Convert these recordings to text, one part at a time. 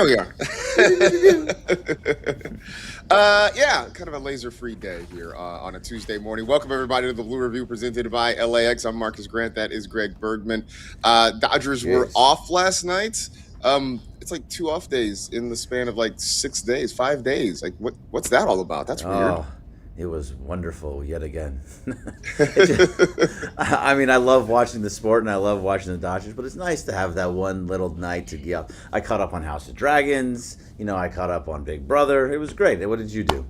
There we are. Yeah, kind of a laser-free day here on a Tuesday morning. Welcome everybody to the Blue Review presented by LAX. I'm Marcus Grant. That is Greg Bergman. Dodgers were Yes. off last night. It's like 2 off days in the span of like 6 days, 5 days. Like what's that all about? That's weird. Oh, it was wonderful yet again. I mean, I love watching the sport and I love watching the Dodgers, but it's nice to have that one little night to get up. I caught up on House of Dragons. I caught up on Big Brother. It was great. What did you do?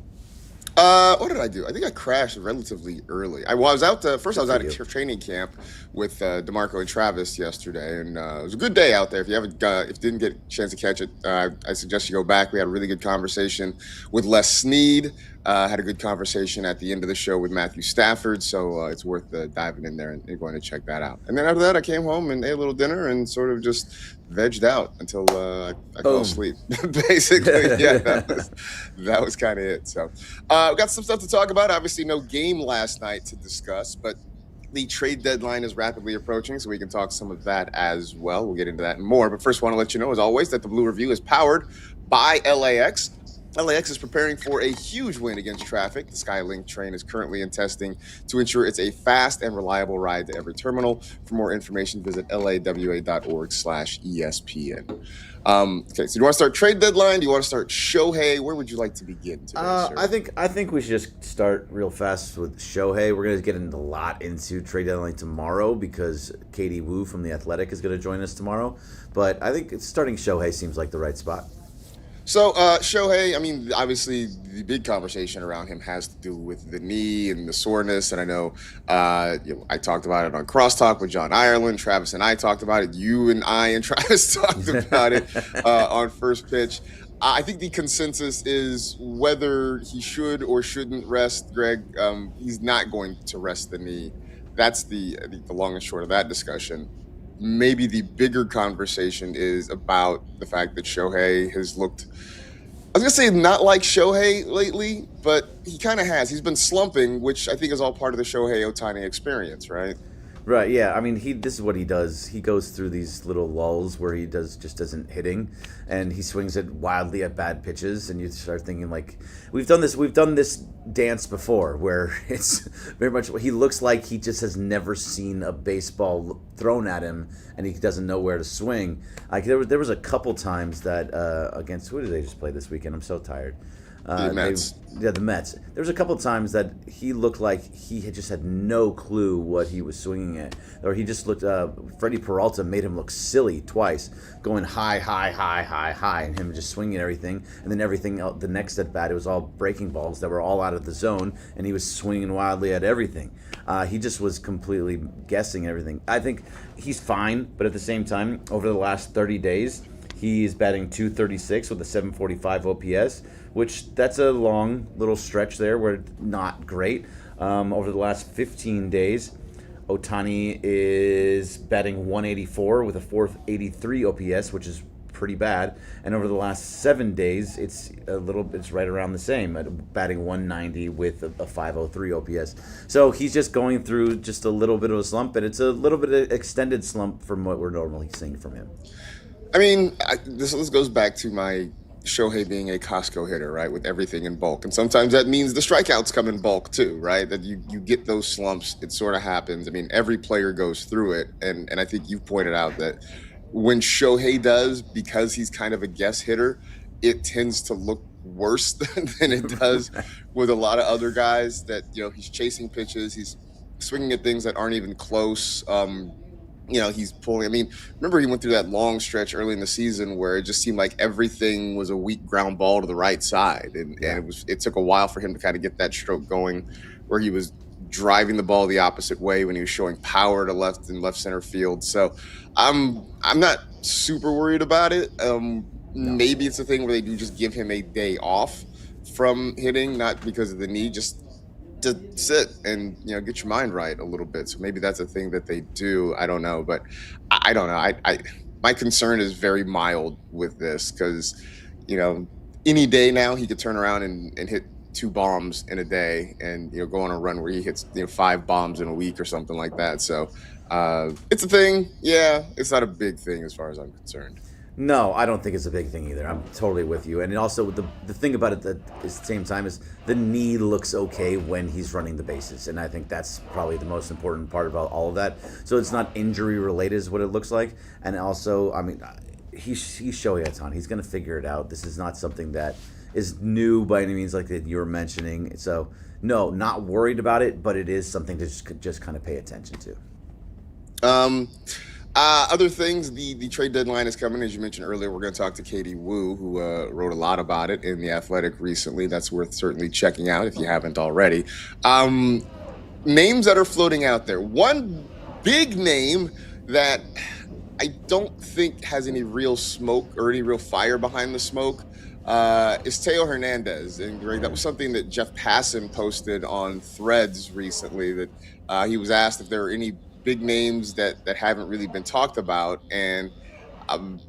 What did I do? I think I crashed relatively early. I was out. First, I Good was for out you. at training camp with DeMarco and Travis yesterday, and it was a good day out there. If you haven't, if you didn't get a chance to catch it, I suggest you go back. We had a really good conversation with Les Snead. Had a good conversation at the end of the show with Matthew Stafford, so it's worth diving in there and going to check that out. And then after that, I came home and ate a little dinner and sort of just vegged out until I fell Boom. asleep. Basically, yeah, that was kind of it. So we got some stuff to talk about. Obviously, no game last night to discuss, but the trade deadline is rapidly approaching, so we can talk some of that as well. We'll get into that and more. But first, I want to let you know, as always, that the Blue Review is powered by LAX. LAX is preparing for a huge win against traffic. The Skylink train is currently in testing to ensure it's a fast and reliable ride to every terminal. For more information, visit lawa.org/ESPN. Okay, so do you want to start trade deadline? Do you want to start Shohei? Where would you like to begin today, sir? I think we should just start real fast with Shohei. We're gonna get into a lot into trade deadline tomorrow because Katie Wu from the Athletic is gonna join us tomorrow. But I think starting Shohei seems like the right spot. So, Shohei, I mean, obviously the big conversation around him has to do with the knee and the soreness. And I know, I talked about it on Crosstalk with John Ireland. Travis and I talked about it. You and I and Travis talked about it on First Pitch. I think the consensus is whether he should or shouldn't rest, Greg. He's not going to rest the knee. That's the long and short of that discussion. Maybe the bigger conversation is about the fact that Shohei has looked, I was going to say not like Shohei lately, but he kind of has. He's been slumping, which I think is all part of the Shohei Ohtani experience, right? Right, yeah. I mean, this is what he does. He goes through these little lulls where he just isn't hitting, and he swings it wildly at bad pitches, and you start thinking like, we've done this dance before, where it's very much he looks like he just has never seen a baseball thrown at him, and he doesn't know where to swing. Like there was a couple times that against who did they just play this weekend? I'm so tired. The Mets. The Mets. There was a couple of times that he looked like he had just had no clue what he was swinging at, or he just looked. Freddie Peralta made him look silly twice, going high, and him just swinging everything, and then everything else, the next at bat, it was all breaking balls that were all out of the zone, and he was swinging wildly at everything. He just was completely guessing everything. I think he's fine, but at the same time, over the last 30 days. He's batting .236 with a .745 OPS, which that's a long little stretch there where not great. Over the last 15 days, Ohtani is batting .184 with a .483 OPS, which is pretty bad. And over the last 7 days, it's right around the same, at batting .190 with a .503 OPS. So he's just going through just a little bit of a slump, and it's a little bit of extended slump from what we're normally seeing from him. I mean, this goes back to my Shohei being a Costco hitter, right, with everything in bulk. And sometimes that means the strikeouts come in bulk too, right, that you get those slumps. It sort of happens. I mean, every player goes through it. And I think you've pointed out that when Shohei does, because he's kind of a guess hitter, it tends to look worse than it does with a lot of other guys that, he's chasing pitches. He's swinging at things that aren't even close. He's pulling. I mean, remember he went through that long stretch early in the season where it just seemed like everything was a weak ground ball to the right side, and it took a while for him to kind of get that stroke going, where he was driving the ball the opposite way when he was showing power to left and left center field. So I'm not super worried about it. Maybe it's a thing where they do just give him a day off from hitting, not because of the knee, just to sit and get your mind right a little bit. So maybe that's a thing that they do. I don't know, but I don't know. I my concern is very mild with this because any day now he could turn around and hit 2 bombs in a day and go on a run where he hits 5 bombs in a week or something like that. So it's a thing. Yeah, it's not a big thing as far as I'm concerned. No, I don't think it's a big thing either. I'm totally with you. And also, the thing about it at the same time is the knee looks okay when he's running the bases, and I think that's probably the most important part about all of that. So it's not injury related, is what it looks like. And also, I mean, he's Shohei Ohtani. He's going to figure it out. This is not something that is new by any means, like that you were mentioning. So no, not worried about it, but it is something to just kind of pay attention to. Um, Other things, the trade deadline is coming. As you mentioned earlier, we're going to talk to Katie Wu, who wrote a lot about it in The Athletic recently. That's worth certainly checking out if you haven't already. Um, Names that are floating out there. One big name that I don't think has any real smoke or any real fire behind the smoke is Teo Hernandez. And Greg, that was something that Jeff Passan posted on Threads recently, that he was asked if there are any big names that haven't really been talked about. And um,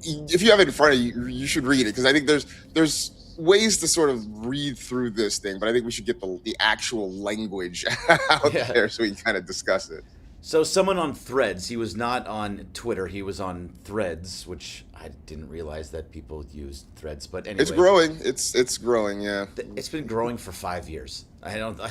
if you have it in front of you, you should read it, because I think there's ways to sort of read through this thing, but I think we should get the actual language out Yeah. there so we can kind of discuss it. So someone on Threads, he was not on Twitter, he was on Threads, which I didn't realize that people used Threads. But It's anyway, growing. It's growing. Yeah. it's been growing for 5 years. I don't know.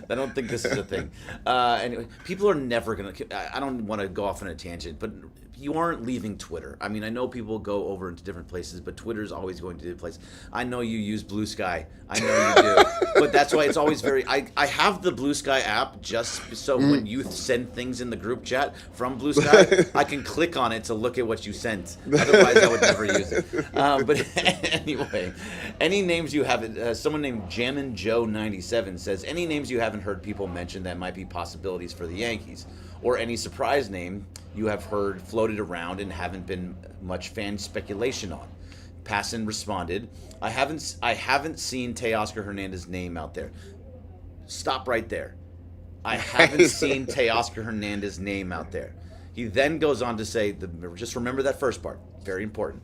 I don't think this is a thing. Anyway, people are never gonna. I don't want to go off on a tangent, but you aren't leaving Twitter. I mean, I know people go over into different places, but Twitter's always going to the place. I know you use Blue Sky. I know you do, but that's why it's always very. I have the Blue Sky app just so when you send things in the group chat from Blue Sky, I can click on it to look at what you sent. Otherwise, I would never use it. But anyway, any names you haven't? Someone named Jammin' Joe 97 says any names you haven't heard people mention that might be possibilities for the Yankees, or any surprise name you have heard floated around and haven't been much fan speculation on. Passan responded, I haven't seen Teoscar Hernandez's name out there. Stop right there. I haven't seen Teoscar Hernandez's name out there. He then goes on to say, just remember that first part, very important.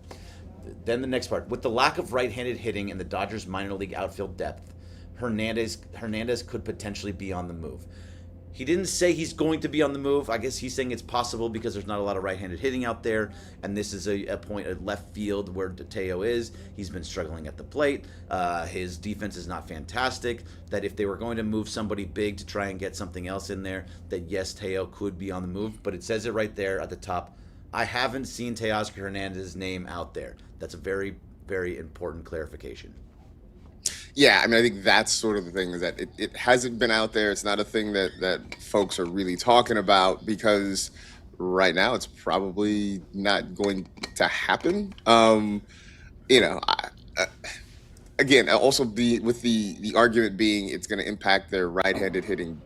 Then the next part, with the lack of right-handed hitting and the Dodgers minor league outfield depth, Hernandez could potentially be on the move. He didn't say he's going to be on the move. I guess he's saying it's possible because there's not a lot of right-handed hitting out there, and this is a point at left field where Teo is. He's been struggling at the plate. His defense is not fantastic. That if they were going to move somebody big to try and get something else in there, that yes, Teo could be on the move. But it says it right there at the top. I haven't seen Teoscar Hernandez's name out there. That's a very, very important clarification. Yeah, I mean, I think that's sort of the thing, is that it hasn't been out there. It's not a thing that folks are really talking about, because right now it's probably not going to happen. You know, again, also the argument being it's going to impact their right-handed hitting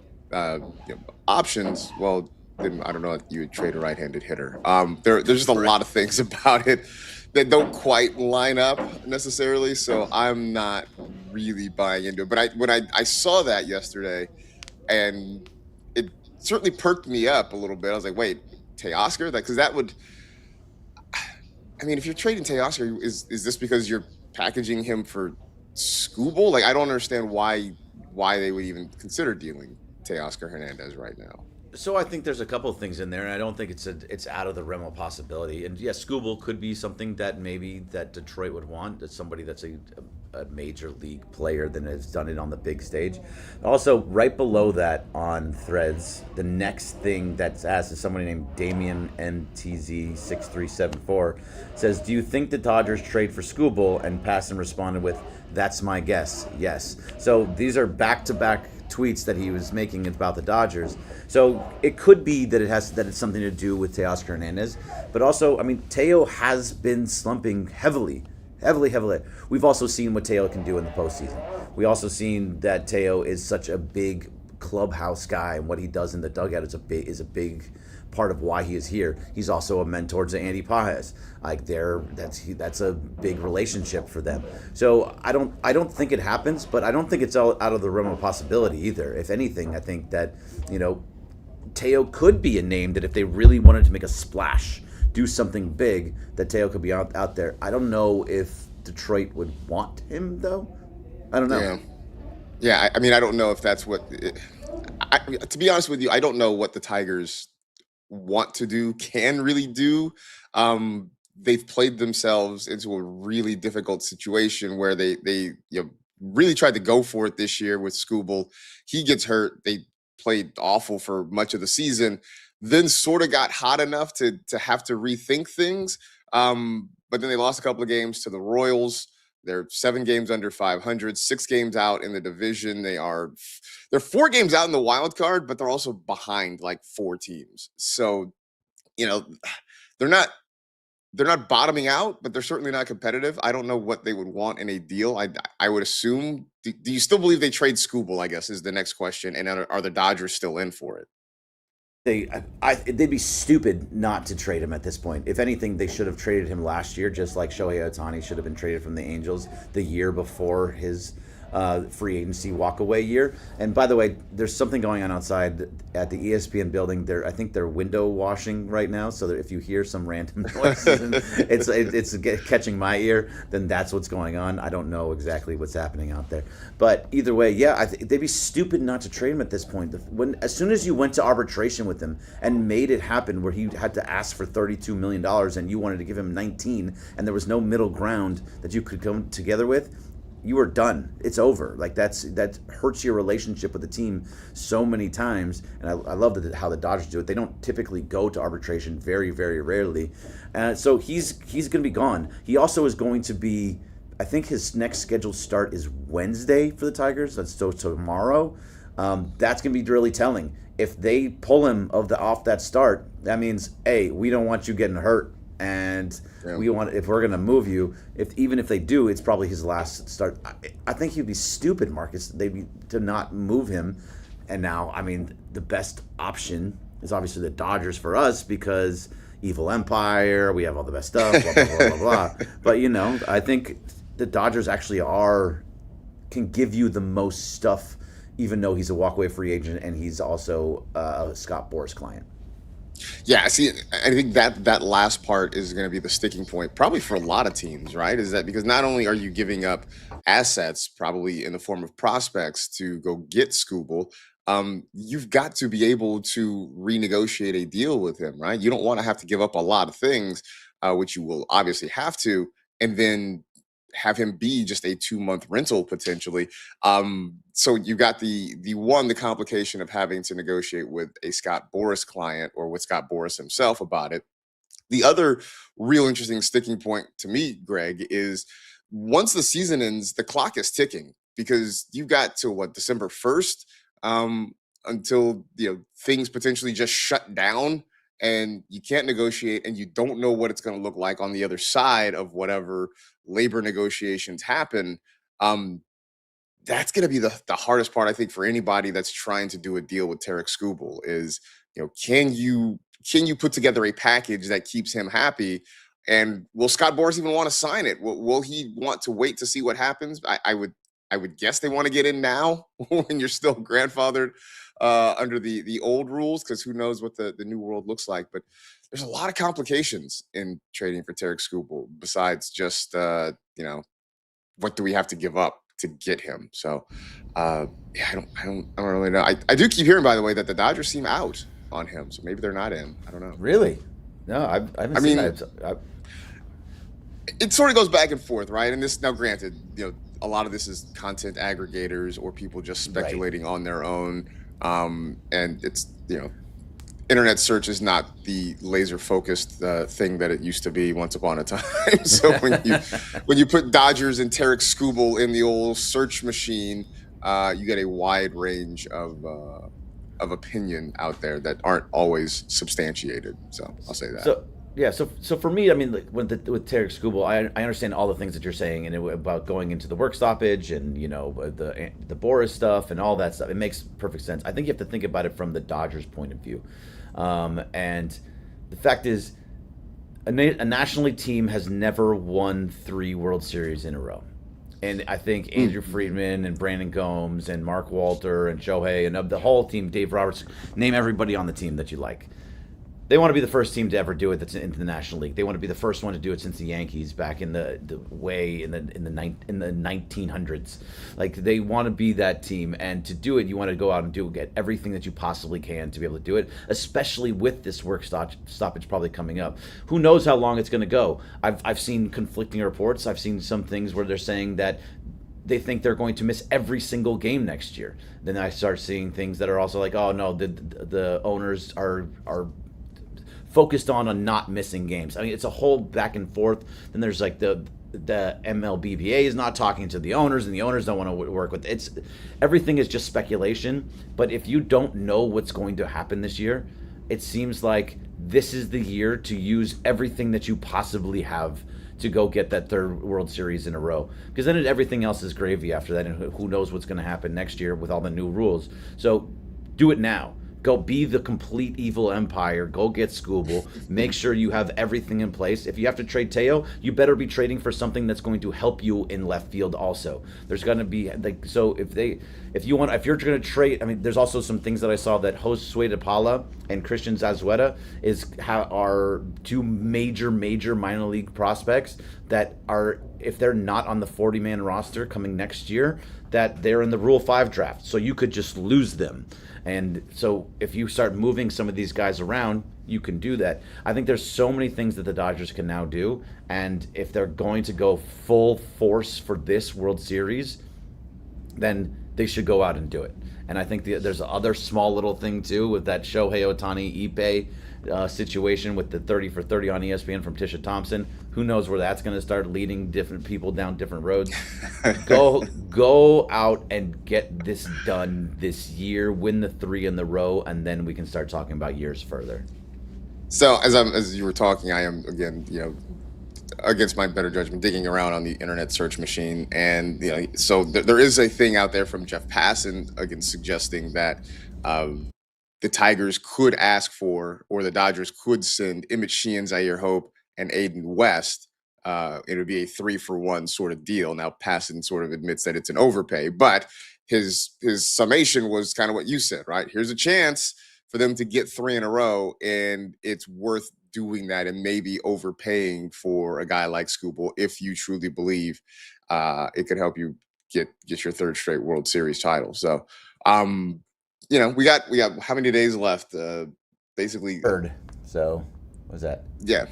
options. Well, then I don't know if you would trade a right-handed hitter. There's just a lot of things about it that don't quite line up necessarily. So I'm not really buying into it. But when I saw that yesterday, and it certainly perked me up a little bit. I was like, wait, Teoscar? Because that would. I mean, if you're trading Teoscar, is this because you're packaging him for Skubal? Like, I don't understand why they would even consider dealing Teoscar Hernandez right now. So I think there's a couple of things in there, and I don't think it's out of the realm of possibility. And yes, Skubal could be something that maybe that Detroit would want. That's somebody that's a major league player that has done it on the big stage. Also, right below that on Threads, the next thing that's asked is somebody named Damian NTZ6374 says, "Do you think the Dodgers trade for Skubal?" And Passan responded with, "That's my guess. Yes." So these are back-to-back tweets that he was making about the Dodgers. So it could be that it's something to do with Teoscar Hernandez, but also, I mean, Teo has been slumping heavily. We've also seen what Teo can do in the postseason. We also seen that Teo is such a big clubhouse guy, and what he does in the dugout is a big part of why he is here. He's also a mentor to Andy Pajes. Like that's a big relationship for them. So I don't think it happens, but I don't think it's all out of the realm of possibility either. If anything, I think that Teo could be a name that if they really wanted to make a splash, do something big, that Teo could be out there. I don't know if Detroit would want him though. I don't know. Yeah, yeah. I mean, I don't know if that's what. To be honest with you, I don't know what the Tigers want to do, can really do. they've played themselves into a really difficult situation where they really tried to go for it this year with Skubal. He gets hurt. They played awful for much of the season, then sort of got hot enough to have to rethink things. But then they lost a couple of games to the Royals. They're 7 games under 500, 6 games out in the division. They're 4 games out in the wild card, but they're also behind like 4 teams. So, you know, they're not bottoming out, but they're certainly not competitive. I don't know what they would want in a deal. I would assume. Do you still believe they trade Skubal, I guess, is the next question. And are the Dodgers still in for it? They'd be stupid not to trade him at this point. If anything, they should have traded him last year, just like Shohei Ohtani should have been traded from the Angels the year before his free agency walk-away year. And by the way, there's something going on outside at the ESPN building. I think they're window washing right now, so that if you hear some random noises and it's catching my ear, then that's what's going on. I don't know exactly what's happening out there. But either way, yeah, they'd be stupid not to trade him at this point. As soon as you went to arbitration with him and made it happen where he had to ask for $32 million and you wanted to give him 19 and there was no middle ground that you could come together with, you are done. It's over. Like that hurts your relationship with the team so many times. And I love how the Dodgers do it. They don't typically go to arbitration, very, very rarely. So he's going to be gone. He also is going to be. I think his next scheduled start is Wednesday for the Tigers. That's so tomorrow. That's going to be really telling. If they pull him off that start, that means, hey, we don't want you getting hurt. And if we're gonna move you, even if they do, it's probably his last start. I think he'd be stupid, Marcus, to not move him. And now, I mean, the best option is obviously the Dodgers for us because evil empire, we have all the best stuff, blah blah blah blah blah. But I think the Dodgers actually can give you the most stuff, even though he's a walkaway free agent and he's also a Scott Boras client. Yeah, see, I think that last part is going to be the sticking point, probably for a lot of teams, right? Is that because not only are you giving up assets, probably in the form of prospects, to go get Skubal, you've got to be able to renegotiate a deal with him, right? You don't want to have to give up a lot of things, which you will obviously have to, and then have him be just a 2-month rental potentially. So you got the complication of having to negotiate with a Scott Boras client or with Scott Boras himself about it. The other real interesting sticking point to me, Greg, is once the season ends, the clock is ticking because you got to December 1st until things potentially just shut down and you can't negotiate and you don't know what it's going to look like on the other side of whatever labor negotiations happen. That's going to be the hardest part, I think, for anybody that's trying to do a deal with Tarik Skubal is, can you put together a package that keeps him happy? And will Scott Boras even want to sign it? Will he want to wait to see what happens? I would guess they want to get in now when you're still grandfathered under the old rules, because who knows what the new world looks like. But there's a lot of complications in trading for Tarik Skubal besides just what do we have to give up to get him. So I don't really know. I do keep hearing, by the way, that the Dodgers seem out on him, so maybe they're not in. I don't know. Really? No, I haven't seen that. It sort of goes back and forth, right? And this, now granted, a lot of this is content aggregators or people just speculating on their own. And it's, internet search is not the laser focused thing that it used to be once upon a time. So when you put Dodgers and Tarik Skubal in the old search machine, you get a wide range of opinion out there that aren't always substantiated. So I'll say that. So for me, I mean, with Tarik Skubal, I understand all the things that you're saying and about going into the work stoppage and the Boras stuff and all that stuff. It makes perfect sense. I think you have to think about it from the Dodgers' point of view, and the fact is, a National League team has never won 3 World Series in a row. And I think Andrew Friedman and Brandon Gomes and Mark Walter and Shohei and of the whole team, Dave Roberts, name everybody on the team that you like. They want to be the first team to ever do it that's into the National League. They want to be the first one to do it since the Yankees back in the way in the 1900s. Like they want to be that team, and to do it, you want to go out and get everything that you possibly can to be able to do it. Especially with this work stoppage probably coming up. Who knows how long it's going to go? I've seen conflicting reports. I've seen some things where they're saying that they think they're going to miss every single game next year. Then I start seeing things that are also like, oh no, the owners are focused on not missing games. I mean, it's a whole back and forth. Then there's like the MLBPA is not talking to the owners, and the owners don't want to work with it's everything is just speculation. But if you don't know what's going to happen this year, it seems like this is the year to use everything that you possibly have to go get that third World Series in a row. Because then everything else is gravy after that, and who knows what's going to happen next year with all the new rules. So do it now. Go be the complete evil empire. Go get Skubal. Make sure you have everything in place. If you have to trade Teo, you better be trading for something that's going to help you in left field also. There's going to be like, so if you're going to trade, I mean, there's also some things that I saw that Josue DePaula and Christian Zazueta are two major minor league prospects that are, if they're not on the 40-man roster coming next year, that they're in the Rule 5 draft. So you could just lose them. And so if you start moving some of these guys around, you can do that. I think there's so many things that the Dodgers can now do. And if they're going to go full force for this World Series, then they should go out and do it. And I think there's other small little thing too with that Shohei Ohtani Ippei situation with the 30 for 30 on ESPN from Tisha Thompson. Who knows where that's going to start leading different people down different roads. Go out and get this done this year. Win the 3 in the row, and then we can start talking about years further. So as you were talking, I am again, against my better judgment, digging around on the internet search machine, and so there is a thing out there from Jeff Passan again suggesting that the Tigers could ask for, or the Dodgers could send Emmett Sheehan, Zaire Hope, and Aiden West. It would be a 3-for-1 sort of deal. Now Passan sort of admits that it's an overpay, but his summation was kind of what you said, right? Here's a chance for them to get 3 in a row, and it's worth doing that and maybe overpaying for a guy like Skubal if you truly believe it could help you get your 3rd straight World Series title. So, we got how many days left? Basically, 3rd. So, what's that? Yeah,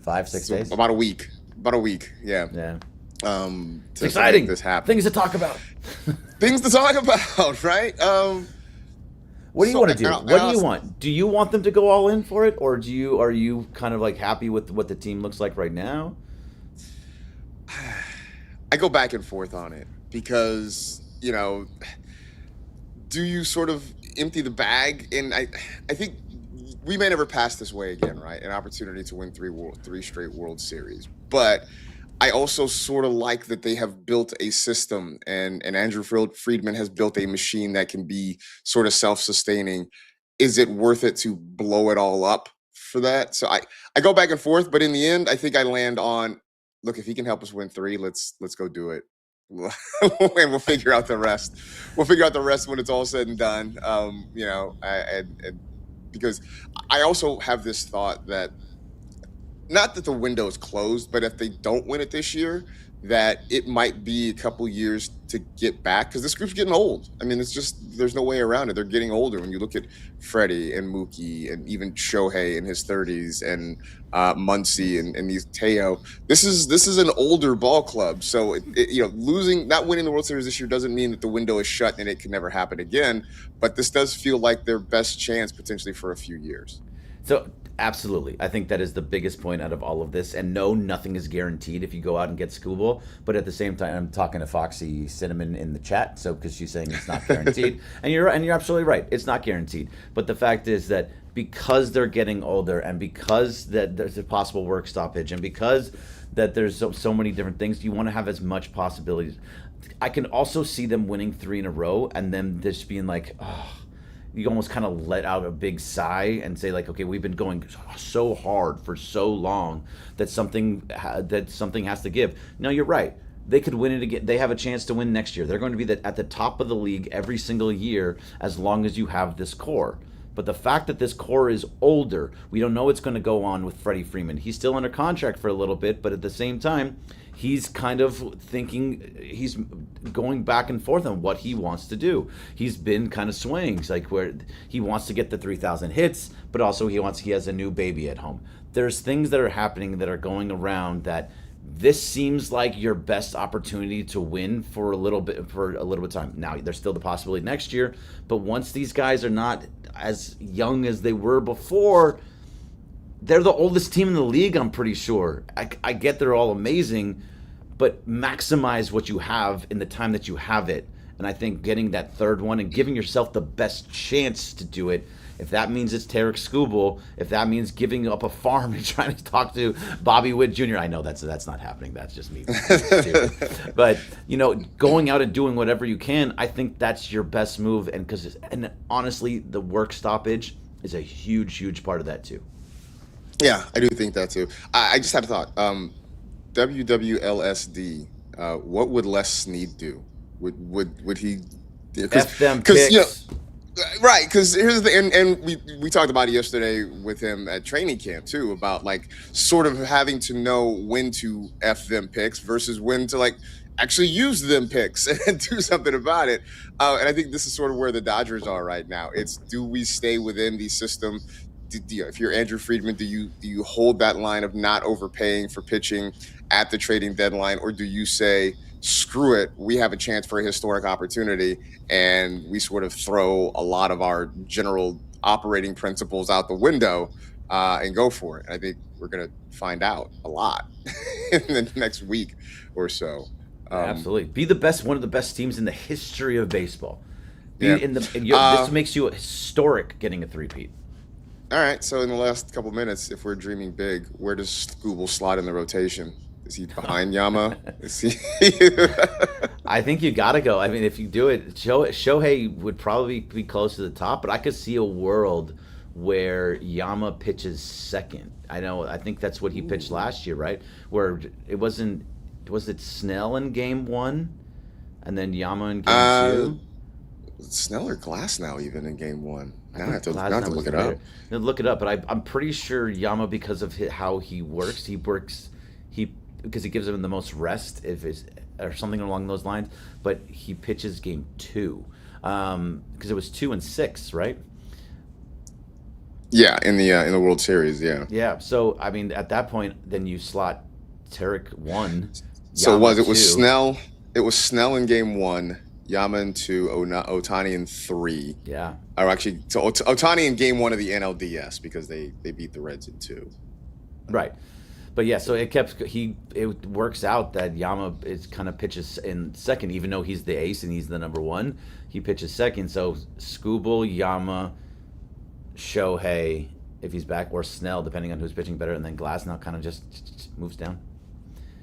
5-6 days. About a week. Yeah. Yeah. It's exciting. This happen. Things to talk about. Things to talk about, right? What do you want to do? What do you want? Do you want them to go all in for it, or are you kind of like happy with what the team looks like right now? I go back and forth on it because, do you sort of empty the bag? And I think we may never pass this way again, right? An opportunity to win 3 straight World Series. But I also sort of like that they have built a system, and Andrew Friedman has built a machine that can be sort of self-sustaining. Is it worth it to blow it all up for that? So I go back and forth, but in the end, I think I land on, look, if he can help us win 3, let's go do it. And we'll figure out the rest. We'll figure out the rest when it's all said and done. Because I also have this thought that, not that the window is closed, but if they don't win it this year, that it might be a couple years to get back, because this group's getting old. I mean, it's just, there's no way around it. They're getting older. When you look at Freddie and Mookie and even Shohei in his 30s and Muncy and these Teo, this is an older ball club. So not winning the World Series this year doesn't mean that the window is shut and it can never happen again. But this does feel like their best chance potentially for a few years. So absolutely, I think that is the biggest point out of all of this. And no, nothing is guaranteed if you go out and get Skubal. But at the same time, I'm talking to Foxy Cinnamon in the chat, so because she's saying it's not guaranteed, and you're absolutely right, it's not guaranteed. But the fact is that because they're getting older, and because that there's a possible work stoppage, and because that there's so many different things, you want to have as much possibilities. I can also see them winning 3 in a row, and then just being like, oh. You almost kind of let out a big sigh and say, like, okay, we've been going so hard for so long that something has to give. No, you're right. They could win it again. They have a chance to win next year. They're going to be at the top of the league every single year as long as you have this core. But the fact that this core is older, we don't know what's going to go on with Freddie Freeman. He's still under contract for a little bit, but at the same time, he's kind of thinking, he's going back and forth on what he wants to do. He's been kind of swaying, like where he wants to get the 3,000 hits, but also he has a new baby at home. There's things that are happening that are going around that this seems like your best opportunity to win for a little bit of time. Now, there's still the possibility next year, but once these guys are not as young as they were before, they're the oldest team in the league, I'm pretty sure. I get they're all amazing, but maximize what you have in the time that you have it. And I think getting that third one and giving yourself the best chance to do it, if that means it's Tarek Skubal, if that means giving up a farm and trying to talk to Bobby Witt Jr., I know that's not happening. That's just me. But, going out and doing whatever you can, I think that's your best move. And honestly, the work stoppage is a huge, huge part of that too. Yeah, I do think that too. I just had a thought. WWLSD. What would Les Snead do? Would he? F them picks. Right, because here's the thing, and we talked about it yesterday with him at training camp too, about like sort of having to know when to F them picks versus when to like actually use them picks and do something about it. And I think this is sort of where the Dodgers are right now. It's, do we stay within the system? If you're Andrew Friedman, do you hold that line of not overpaying for pitching at the trading deadline, or do you say, screw it, we have a chance for a historic opportunity, and we sort of throw a lot of our general operating principles out the window and go for it? And I think we're going to find out a lot in the next week or so. Absolutely. Be the best, one of the best teams in the history of baseball. This makes you historic getting a three-peat. All right, so in the last couple minutes, if we're dreaming big, where does Skubal slot in the rotation? Is he behind Yama? Is he? I think you got to go. I mean, if you do it, Shohei would probably be close to the top, but I could see a world where Yama pitches second. I think that's what he pitched last year, right? Where it wasn't, was it Snell in game 1 and then Yama in game 2? Snell or Glasnow even in game 1? Now I have to look it up. Look it up, but I'm pretty sure Yama, because of how he works, because he gives him the most rest, or something along those lines. But he pitches game 2, because it was 2 and 6, right? Yeah, in the World Series, yeah. Yeah. So I mean, at that point, then you slot Tarek 1. So Yama it was 2. Snell. It was Snell in game 1. Yama in 2, Ohtani in 3. Yeah. Or actually, so Ohtani in game 1 of the NLDS, because they beat the Reds in 2. Right. But yeah, so it works out that Yama is kind of pitches in second, even though he's the ace and he's the number 1. He pitches second. So Skubal, Yama, Shohei, if he's back, or Snell, depending on who's pitching better, and then Glasnow kind of just moves down.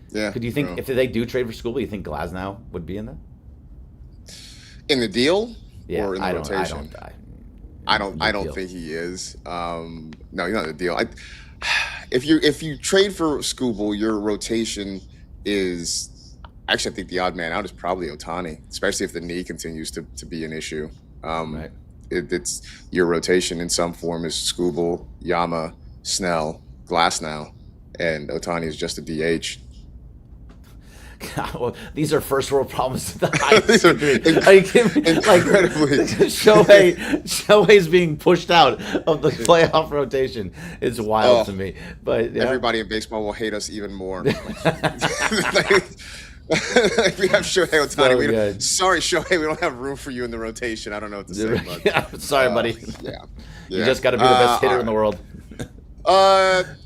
Yeah. Could you think if they do trade for Skubal, you think Glasnow would be in there? In the deal, yeah, or in the rotation? I don't think he is. No, he's not in the deal. If you trade for Skubal, your rotation is actually, I think the odd man out is probably Ohtani, especially if the knee continues to be an issue. Right. It's your rotation in some form is Skubal, Yama, Snell, Glasnow, and Ohtani is just a DH. God, well, these are first world problems to the highest degree. Are you kidding me? Incredibly. Shohei's being pushed out of the playoff rotation. It's wild to me. But yeah. Everybody in baseball will hate us even more. We have Shohei Ohtani. Sorry, Shohei, we don't have room for you in the rotation. I don't know what to say. But, sorry, buddy. Yeah. You just got to be the best hitter in the world.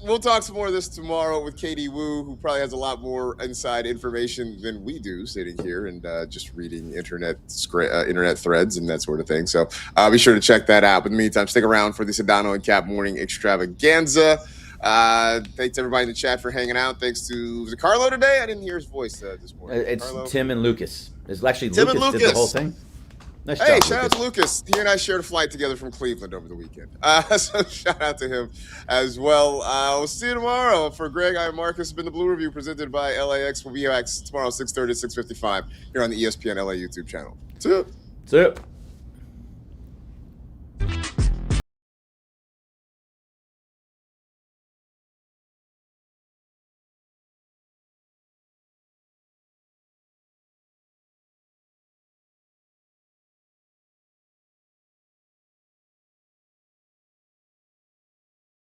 We'll talk some more of this tomorrow with Katie Wu, who probably has a lot more inside information than we do, sitting here and just reading internet threads and that sort of thing. So be sure to check that out. But in the meantime, stick around for the Sedano and Cap Morning Extravaganza. Thanks everybody in the chat for hanging out. Thanks to, was it Carlo today? I didn't hear his voice this morning. It's Carlo? Tim and Lucas. It's actually Tim Lucas and did the whole thing. Nice Hey, job, shout out to Lucas. He and I shared a flight together from Cleveland over the weekend. So shout out to him as well. We'll see you tomorrow. For Greg, I'm Marcus. It's been the Blue Review presented by LAX. We'll be back tomorrow, 6:30 to 6:55 here on the ESPN LA YouTube channel. See ya. See ya.